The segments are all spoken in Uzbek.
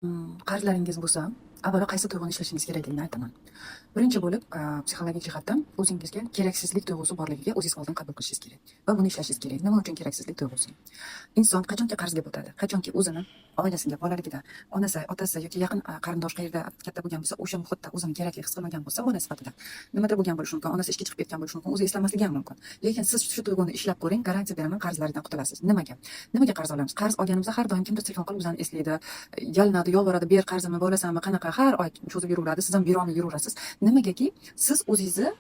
Qarzlaringiz bo'lsa, avvalo qaysi tuyg'uni ishlashingiz kerakligini aytaman. Birinchi bo'lib, psixologik jihatdan o'zingizga keraksizlik tuyg'usi borligiga o'zingiz oldin qabul qilishingiz kerak va buni ishlashingiz kerak. Nima uchun keraksizlik tuyg'usi? Inson qachonki qarzga botadi, qachonki o'zini oilasiga, bolaligida onasi, otasi yoki yaqin qarindosh qayerda katta bo'lgan bo'lsa, o'sha muhitda o'zini kerakli his qilmagan bo'lsa, bola sifatida nimadir bo'lgan bo'lishi mumkin, onasi ishga chiqib ketgan bo'lishi mumkin, o'zi eslamasligi ham mumkin. Lekin siz shu tuyg'uni ishlab ko'ring, garantiya beraman, qarzlardan qutulasiz. Nimaga? Nimaga qarz olamiz? Qarz olganimizda har doim kimdir telefon qilib bizani eslaydi, yalinadi, yolvoradi, ber qarzimni, bo'lasanmi, qanaqa, har oy cho'zib yuraveradi, siz ham berolmay yuraverasiz. Nimagaki siz o'zingizni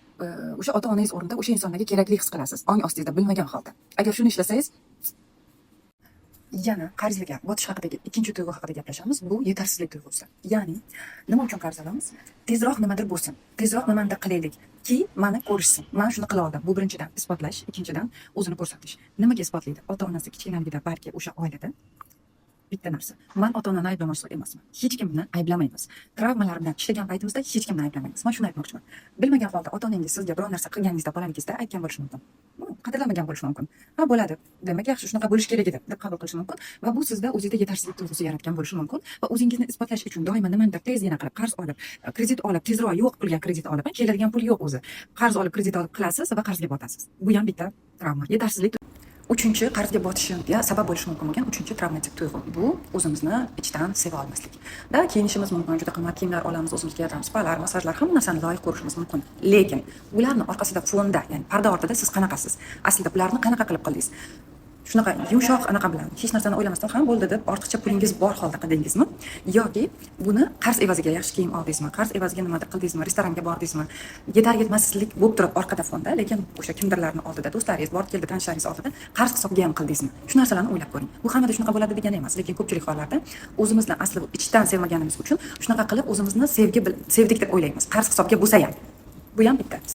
o'sha ota-onangiz o'rnida o'sha insonlarga kerakli his qilasiz, ong ostingizda bilmagan holda. Agar shuni ishlasangiz, yana qarzga botish haqidagi ikkinchi tuyg'u haqida gaplashamiz. Bu yetarsizlik tuyg'usi. Ya'ni nima uchun qarz olamiz? Tezroq nimadir bo'lsin, tezroq nimanidir qilaylik-ki, mani ko'rishsin. Men shuni qila oldim. Bu birinchidan isbotlash, ikkinchidan o'zini ko'rsatish. Nimaga isbotlaydi? Ota-onasi kichkinaligida balki o'sha oilada bitta narsa. Men ota-onani ayblamoqchi emasman. Hech kimni ayblamaymiz. Travmalar bilan ishlagan paytimizda hech kimni ayblamaymiz. Men shuni aytmoqchiman. Bilmagan holda ota-onangiz sizga biror narsa qilganingizda, bolaligingizda aytgan bo'lishi mumkin. Qadrlamagan bo'lishi mumkin. Ha, bo'ladi. Demak, yaxshi, shunaqa bo'lish kerak edi deb qabul qilish mumkin va bu sizda o'zingizda yetarsizlik tuyg'usi yaratgan bo'lishi mumkin va o'zingizni isbotlash uchun doimo nimanidir tezgina qilib qarz olib, kredit olib, tezroq yo'q pulga kredit olib, keladigan pul yo'q o'zi. Qarz olib, kredit olib qilasiz va qarzga botasiz. Bu ham bitta travma. Yetarsizlik. Uchinchi qarzga botishga sabab bo'lishi mumkin bo'lgan uchinchi travmatik tuyg'u. Bu o'zimizni ichdan seva olmaslik. Da kiyinishimiz mumkin, juda qimmat kiyimlar olamiz, o'zimizga yaratamiz, spalar, massajlar, hamma narsani loyiq ko'rishimiz mumkin. Lekin ularni orqasida fonda, ya'ni parda ortida siz qanaqasiz? Aslida bularni qanaqa qilib qildingiz? Shunaqa yumshoq anaqa bilan hech narsani o'ylamasdan ham bo'ldi deb ortiqcha pulingiz bor holda qildingizmi? Yoki buni qarz evaziga yaxshi kiyim oldingizmi? Qarz evaziga nimadir qildingizmi? Restoranga bordingizmi? Yetar yetmaslik bo'lib turib orqada fonda, lekin o'sha kimdirlarning oldida, do'stlaringiz bor keldi, tanishlaringiz oldida qarz hisobiga ham qildingizmi? Shu narsalarni o'ylab ko'ring. Bu hammada shunaqa bo'ladi degani emas, lekin ko'pchilik hollarda o'zimizni asli ichdan sevmaganimiz uchun shunaqa qilib o'zimizni sevdik deb o'ylaymiz. Qarz hisobiga bo'lsa ham. Bu ham bitta.